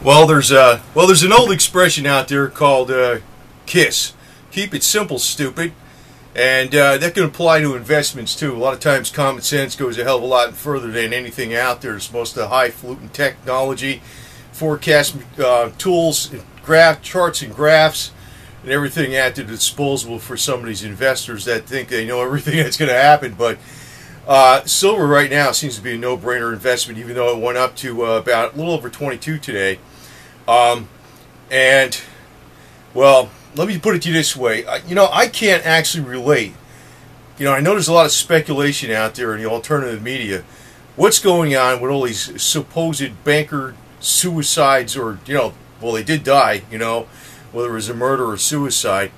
Well, there's an old expression out there called KISS. Keep it simple, stupid. And that can apply to investments too. A lot of times common sense goes a hell of a lot further than anything out there. It's most of the highfalutin technology, forecast tools, graph charts and graphs, and everything at their disposal for some of these investors that think they know everything that's going to happen. But silver right now seems to be a no-brainer investment, even though it went up to about a little over 22 today. And, well, let me put it to you this way. I can't actually relate. I know there's a lot of speculation out there in the alternative media. What's going on with all these supposed banker suicides, or, well, they did die, whether it was a murder or suicide.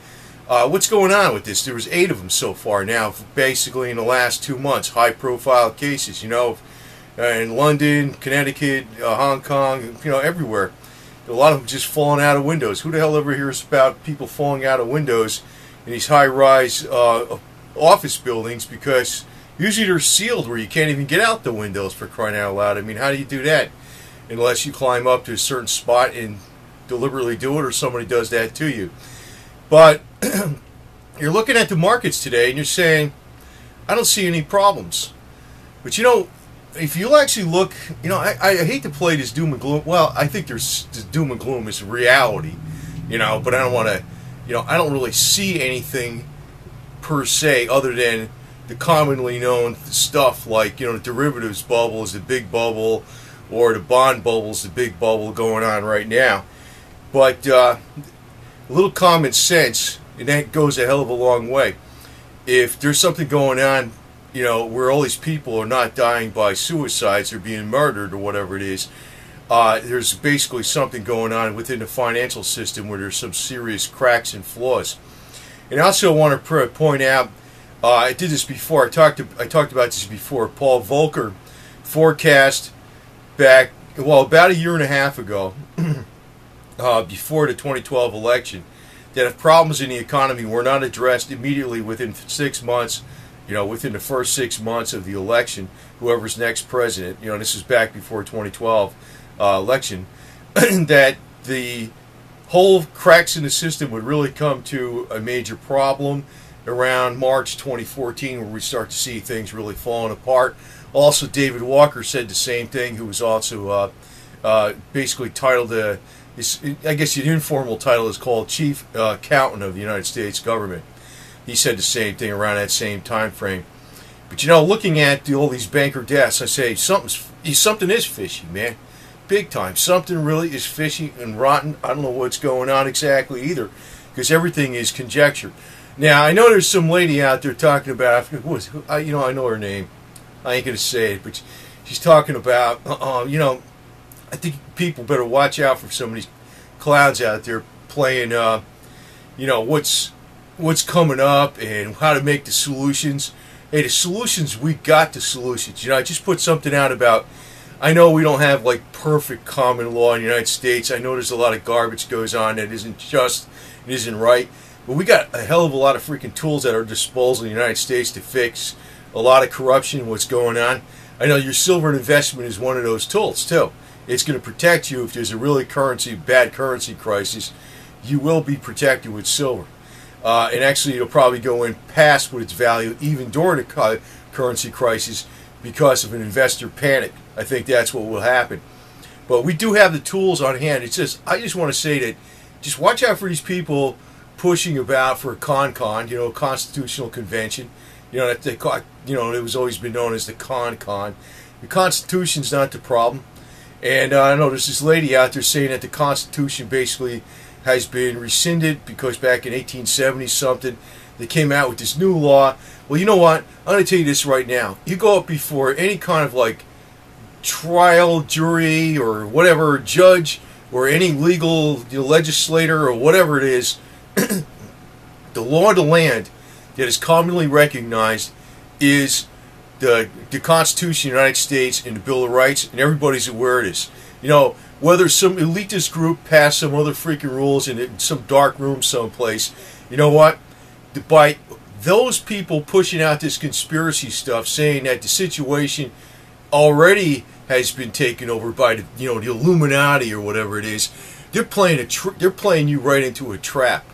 What's going on with this? There was 8 of them so far now, basically in the last 2 months, high-profile cases, in London, Connecticut, Hong Kong, everywhere. A lot of them just falling out of windows. Who the hell ever hears about people falling out of windows in these high-rise office buildings? Because usually they're sealed where you can't even get out the windows, for crying out loud. I mean, how do you do that? Unless you climb up to a certain spot and deliberately do it, or somebody does that to you. But you're looking at the markets today and you're saying, I don't see any problems. But if you actually look, I hate to play this doom and gloom. Well, I think there's this doom and gloom is reality, but I don't want to, I don't really see anything per se other than the commonly known stuff like, the derivatives bubble is the big bubble, or the bond bubble is the big bubble going on right now. But a little common sense, and that goes a hell of a long way. If there's something going on, where all these people are not dying by suicides or being murdered or whatever it is, there's basically something going on within the financial system where there's some serious cracks and flaws. And I also want to point out, I did this before, I talked about this before. Paul Volcker forecast back, about a year and a half ago, before the 2012 election, that if problems in the economy were not addressed immediately within 6 months, within the first 6 months of the election, whoever's next president, this is back before 2012 election, that the whole cracks in the system would really come to a major problem around March 2014, where we start to see things really falling apart. Also, David Walker said the same thing, who was also basically titled, I guess the informal title is called Chief Accountant of the United States Government. He said the same thing around that same time frame. But looking at all these banker deaths, I say something is fishy, man. Big time. Something really is fishy and rotten. I don't know what's going on exactly either, because everything is conjecture. Now, I know there's some lady out there talking about, I know her name. I ain't going to say it, but she's talking about, I think people better watch out for some of these clowns out there playing, what's coming up and how to make the solutions. Hey, the solutions, we got the solutions. I just put something out about, I know we don't have like perfect common law in the United States. I know there's a lot of garbage goes on that isn't just, it isn't right. But we got a hell of a lot of freaking tools at our disposal in the United States to fix a lot of corruption, what's going on. I know your silver investment is one of those tools too. It's going to protect you if there's a really bad currency crisis. You will be protected with silver. And actually, it'll probably go in past what its value even during a currency crisis because of an investor panic. I think that's what will happen. But we do have the tools on hand. I just want to say that just watch out for these people pushing about for a constitutional convention. That they call, it was always been known as the con. The Constitution's not the problem. And I know there's this lady out there saying that the Constitution basically has been rescinded because back in 1870-something, they came out with this new law. Well, you know what? I'm going to tell you this right now. You go up before any kind of like trial, jury, or whatever, judge, or any legal legislator, or whatever it is, the law of the land that is commonly recognized is the Constitution of the United States and the Bill of Rights, and everybody's aware of this. Whether some elitist group passed some other freaking rules in some dark room someplace, you know what? By those people pushing out this conspiracy stuff, saying that the situation already has been taken over by the the Illuminati or whatever it is. They're playing you right into a trap.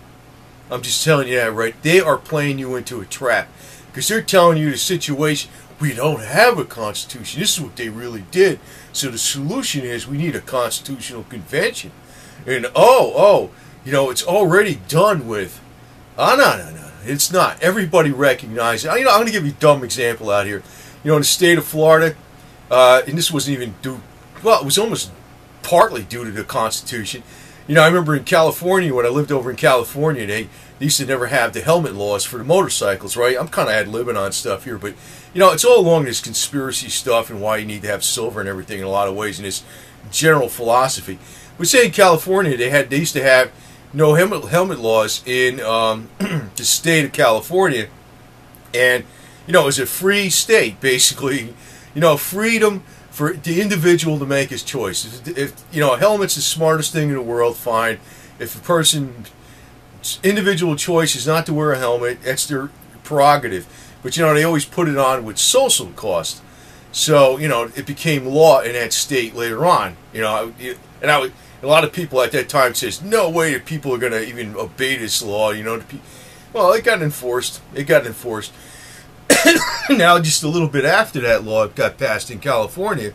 I'm just telling you that, right? They are playing you into a trap because they're telling you the situation. We don't have a constitution. This is what they really did. So the solution is we need a constitutional convention. And it's already done with. Oh, no. It's not. Everybody recognizes. I'm going to give you a dumb example out here. In the state of Florida, and this wasn't even due. Well, it was almost partly due to the Constitution. I remember in California, when I lived over in California, they used to never have the helmet laws for the motorcycles, right? I'm kind of ad-libbing on stuff here, but, it's all along this conspiracy stuff and why you need to have silver and everything in a lot of ways in this general philosophy. But say in California, they used to have no helmet laws in the state of California, and, it was a free state, basically, freedom for the individual to make his choice. If a helmet's the smartest thing in the world, fine. If a person's individual choice is not to wear a helmet, that's their prerogative. But they always put it on with social cost. So it became law in that state later on. A lot of people at that time says, no way that people are going to even obey this law. Well, it got enforced. Now, just a little bit after that law got passed in California,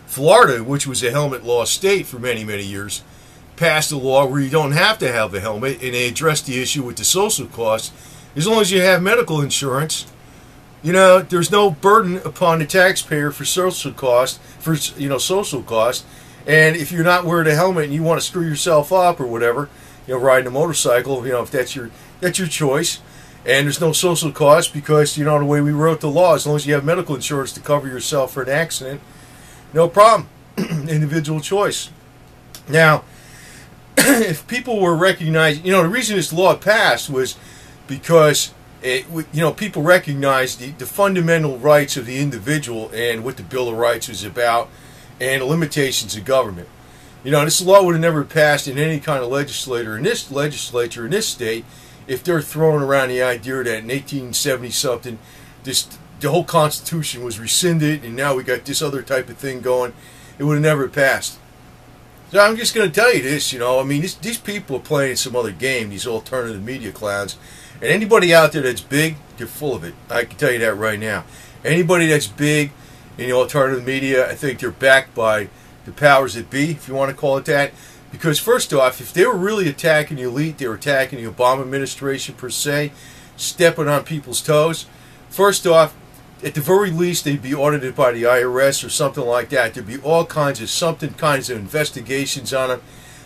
Florida, which was a helmet law state for many, many years, passed a law where you don't have to have a helmet, and they addressed the issue with the social costs. As long as you have medical insurance, there's no burden upon the taxpayer for social costs, and if you're not wearing a helmet and you want to screw yourself up or whatever, riding a motorcycle, if that's your choice. And there's no social cost because, the way we wrote the law, as long as you have medical insurance to cover yourself for an accident, no problem. Individual choice. Now, if people were recognizing, the reason this law passed was because, people recognized the fundamental rights of the individual and what the Bill of Rights was about and the limitations of government. This law would have never passed in any kind of legislature in this state, if they're throwing around the idea that in 1870-something, the whole Constitution was rescinded, and now we got this other type of thing going, it would have never passed. So I'm just going to tell you this, these people are playing some other game, these alternative media clowns, and anybody out there that's big, they're full of it. I can tell you that right now. Anybody that's big in the alternative media, I think they're backed by the powers that be, if you want to call it that. Because first off, if they were really attacking the elite, they were attacking the Obama administration per se, stepping on people's toes. First off, at the very least, they'd be audited by the IRS or something like that. There'd be all kinds of investigations on them.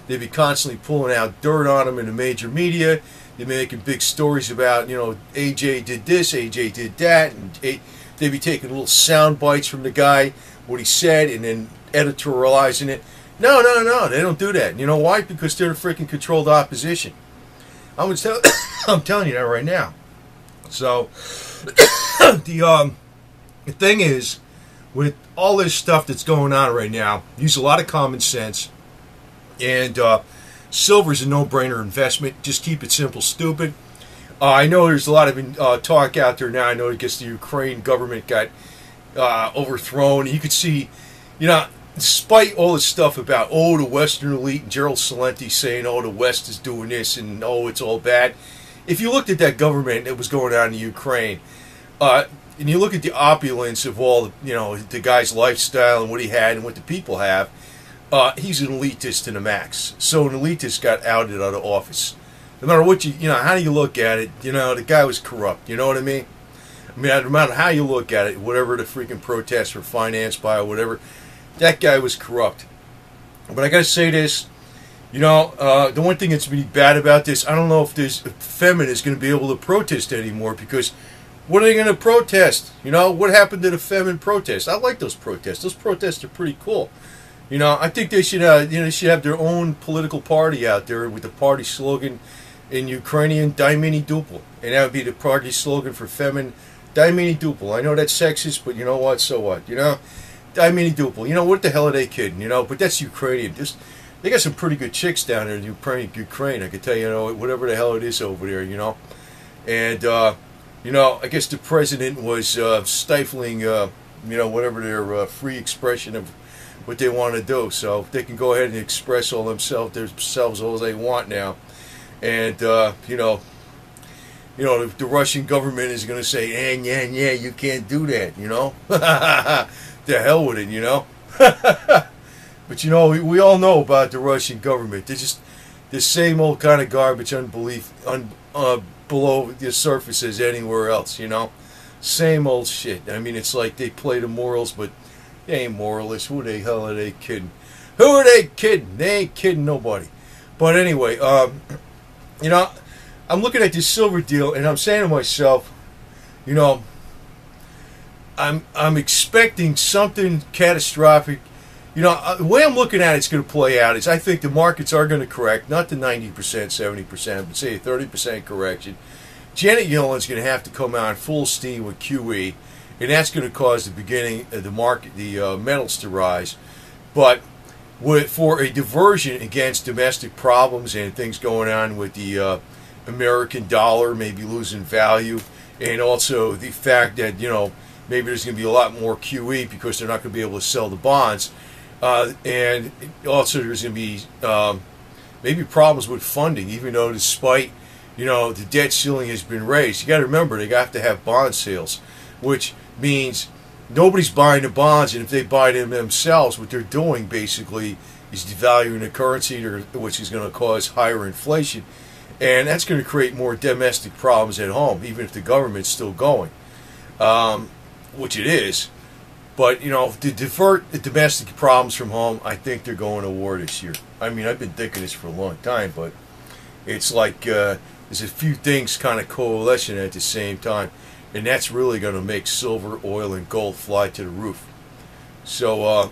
They'd be constantly pulling out dirt on them in the major media. They'd be making big stories about, AJ did this, AJ did that, and they'd be taking little sound bites from the guy, what he said, and then editorializing it. No, they don't do that. You know why? Because they're the freaking controlled opposition. I'm telling you that right now. So, the thing is, with all this stuff that's going on right now, use a lot of common sense, and silver's a no-brainer investment. Just keep it simple, stupid. I know there's a lot of talk out there now. I know because the Ukraine government got overthrown. You could see, despite all this stuff about, the Western elite and Gerald Celente saying, the West is doing this and, it's all bad. If you looked at that government that was going on in Ukraine, and you look at the opulence of all, the guy's lifestyle and what he had and what the people have, he's an elitist to the max. So an elitist got outed out of office. No matter what how do you look at it, the guy was corrupt. You know what I mean? No matter how you look at it, whatever the freaking protests were financed by or whatever, that guy was corrupt. But I gotta say this, the one thing that's really bad about this, I don't know if this feminists going to be able to protest anymore, because what are they going to protest? What happened to the feminine protests? I like those protests. Those protests are pretty cool. I think they should, they should have their own political party out there with the party slogan in Ukrainian, Дай meni duplo. And that would be the party slogan for feminine, Дай meni duplo. I know that's sexist, but you know what, so what, Дай meni duplo. What the hell are they kidding, But that's Ukrainian. They got some pretty good chicks down there in Ukraine. I can tell you, whatever the hell it is over there, And, I guess the president was stifling, whatever their free expression of what they want to do. So they can go ahead and express all themselves all they want now. And the Russian government is going to say, yeah, you can't do that, The hell with it, But we all know about the Russian government. They're just the same old kind of garbage, below the surface as anywhere else, Same old shit. I mean, it's like they play the morals, but they ain't moralists. Who the hell are they kidding? Who are they kidding? They ain't kidding nobody. But anyway, I'm looking at this silver deal, and I'm saying to myself, I'm expecting something catastrophic. The way I'm looking at it's going to play out is I think the markets are going to correct, not the 90%, 70%, but say a 30% correction. Janet Yellen's going to have to come out full steam with QE, and that's going to cause the beginning of the market, the metals to rise. But for a diversion against domestic problems and things going on with the American dollar maybe losing value, and also the fact that maybe there's going to be a lot more QE because they're not going to be able to sell the bonds, and also there's going to be maybe problems with funding, even though despite the debt ceiling has been raised. You got to remember they have to have bond sales, which means nobody's buying the bonds, and if they buy them themselves, what they're doing basically is devaluing the currency, which is going to cause higher inflation. And that's going to create more domestic problems at home, even if the government's still going, which it is. But, to divert the domestic problems from home, I think they're going to war this year. I mean, I've been thinking this for a long time, but it's like there's a few things kind of coalescing at the same time, and that's really going to make silver, oil, and gold fly to the roof. So,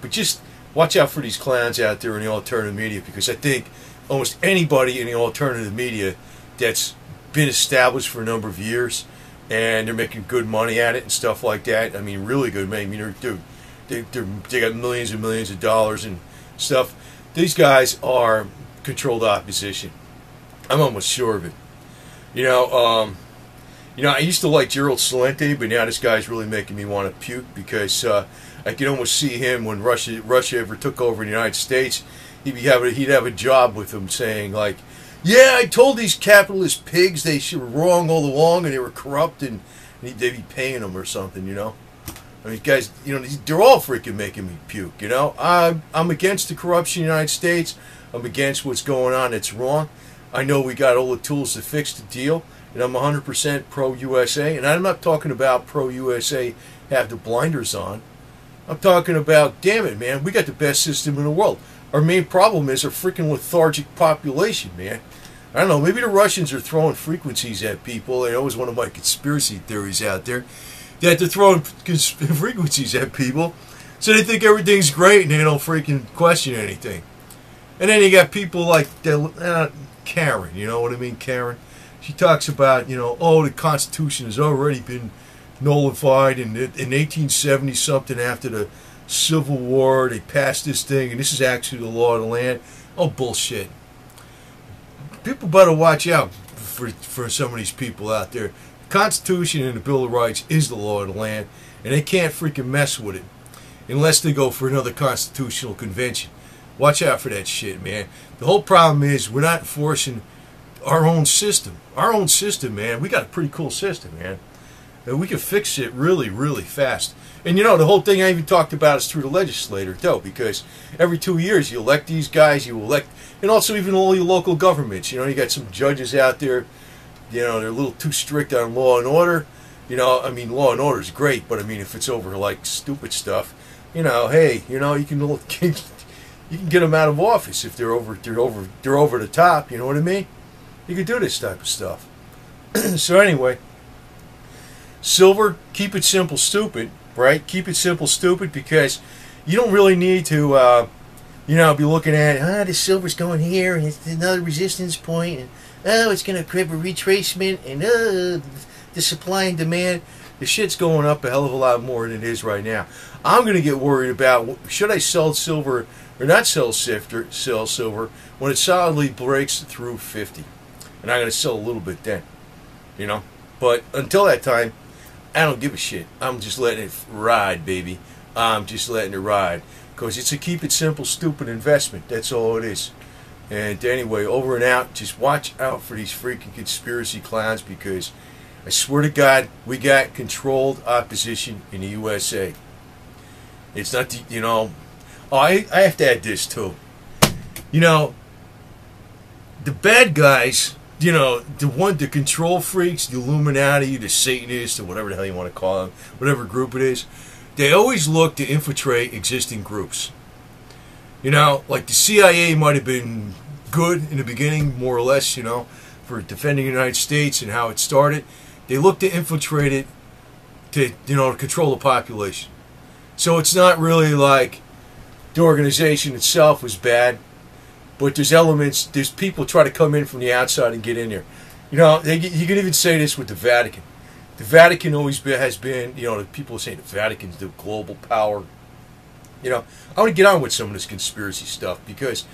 but just watch out for these clowns out there in the alternative media, because I think almost anybody in the alternative media that's been established for a number of years and they're making good money at it and stuff like that. I mean, really good money. I mean, they got millions and millions of dollars and stuff. These guys are controlled opposition. I'm almost sure of it. I used to like Gerald Celente, but now this guy's really making me want to puke, because I could almost see him when Russia ever took over in the United States. He'd have a job with them saying like, yeah, I told these capitalist pigs they were wrong all along and they were corrupt, and they'd be paying them or something, I mean, guys, they're all freaking making me puke, I'm against the corruption in the United States. I'm against what's going on. It's wrong. I know we got all the tools to fix the deal, and I'm 100% pro-USA, and I'm not talking about pro-USA have the blinders on. I'm talking about, damn it, man, we got the best system in the world. Our main problem is our freaking lethargic population, man. I don't know, maybe the Russians are throwing frequencies at people. That was one of my conspiracy theories out there, that they're throwing frequencies at people so they think everything's great and they don't freaking question anything. And then you got people like Karen, you know what I mean, Karen? She talks about, the Constitution has already been nullified in 1870-something after the Civil War. They passed this thing, and this is actually the law of the land. Oh, bullshit. People better watch out for some of these people out there. The Constitution and the Bill of Rights is the law of the land, and they can't freaking mess with it unless they go for another constitutional convention. Watch out for that shit, man. The whole problem is we're not enforcing our own system. Our own system, man. We got a pretty cool system, man. And we can fix it really, really fast. And the whole thing I even talked about is through the legislature, though, because every 2 years you elect these guys, and also even all your local governments. You got some judges out there, they're a little too strict on law and order. I mean, law and order is great, but I mean, if it's over like stupid stuff, hey, you can get them out of office if they're over the top. You know what I mean? You can do this type of stuff. So anyway, silver, keep it simple, stupid, right? Keep it simple, stupid, because you don't really need to, be looking at, the silver's going here, and it's another resistance point, and it's going to create a retracement, and the supply and demand. The shit's going up a hell of a lot more than it is right now. I'm going to get worried about, should I sell silver or not sell silver when it solidly breaks through 50? And I'm going to sell a little bit then, But until that time, I don't give a shit. I'm just letting it ride, baby. I'm just letting it ride. because it's a keep it simple, stupid investment. That's all it is. And anyway, over and out. Just watch out for these freaking conspiracy clowns, because I swear to God, we got controlled opposition in the USA. It's not the, you know, oh, I have to add this too. You know, the bad guys, you know, the control freaks, the Illuminati, the Satanists, or whatever the hell you want to call them, whatever group it is, they always look to infiltrate existing groups. You know, like the CIA might have been good in the beginning, more or less, you know, for defending the United States and how it started. They look to infiltrate it to, you know, to control the population. So it's not really like the organization itself was bad, but there's elements, there's people try to come in from the outside and get in there. You know, you can even say this with the Vatican. The Vatican always has been, you know, people say the Vatican's the global power. You know, I want to get on with some of this conspiracy stuff, because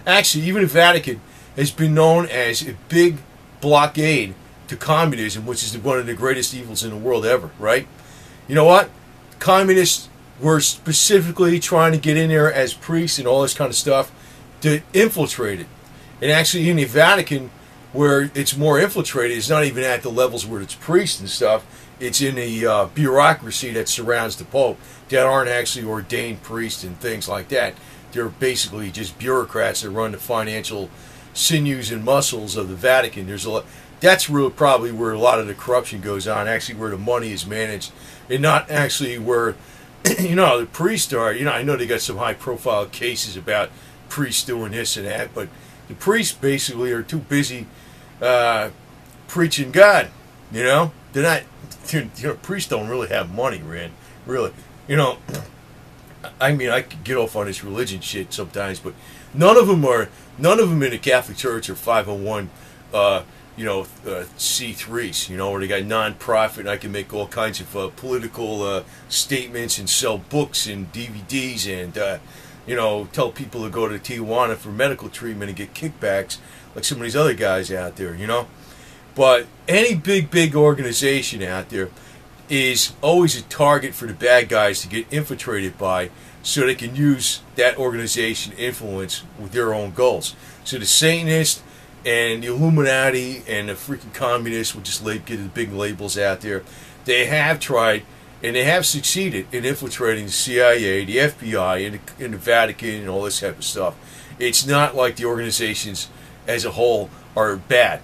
actually even the Vatican has been known as a big blockade to communism, which is one of the greatest evils in the world ever, right? You know what? Communists were specifically trying to get in there as priests and all this kind of stuff to infiltrate it. And actually in the Vatican, where it's more infiltrated, it's not even at the levels where it's priests and stuff. It's in the bureaucracy that surrounds the Pope that aren't actually ordained priests and things like that. They're basically just bureaucrats that run the financial sinews and muscles of the Vatican. There's a lot. That's really probably where a lot of the corruption goes on, actually where the money is managed, and not actually where, you know, the priests are. You know, I know they got some high-profile cases about priests doing this and that, but the priests basically are too busy preaching God. You know, they're not. You know, priests don't really have money, man. Really, you know. I mean, I could get off on this religion shit sometimes, but none of them in the Catholic Church are 501, C3s, you know, where they got non-profit, and I can make all kinds of political statements and sell books and DVDs and, you know, tell people to go to Tijuana for medical treatment and get kickbacks like some of these other guys out there, you know. But any big organization out there is always a target for the bad guys to get infiltrated by, so they can use that organization influence with their own goals. So the Satanists and the Illuminati and the freaking communists, we'll just get the big labels out there, they have tried and they have succeeded in infiltrating the CIA, the FBI, and the Vatican and all this type of stuff. It's not like the organizations as a whole are bad.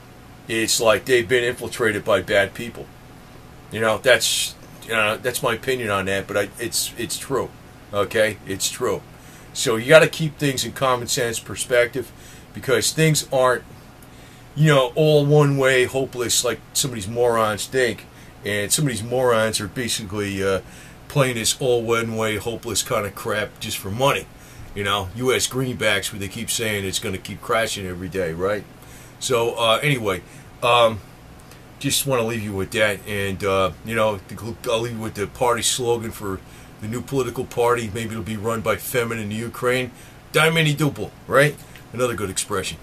It's like they've been infiltrated by bad people. You know, that's my opinion on that, but it's true. Okay, it's true. So you got to keep things in common sense perspective, because things aren't, you know, all one way, hopeless like some of these morons think, and some of these morons are basically playing this all one way, hopeless kind of crap just for money. You know, U.S. greenbacks, where they keep saying it's going to keep crashing every day, right? So anyway. Just want to leave you with that, and you know, I'll leave you with the party slogan for the new political party. Maybe it'll be run by Femin in the Ukraine. Dai meni duple, right? Another good expression.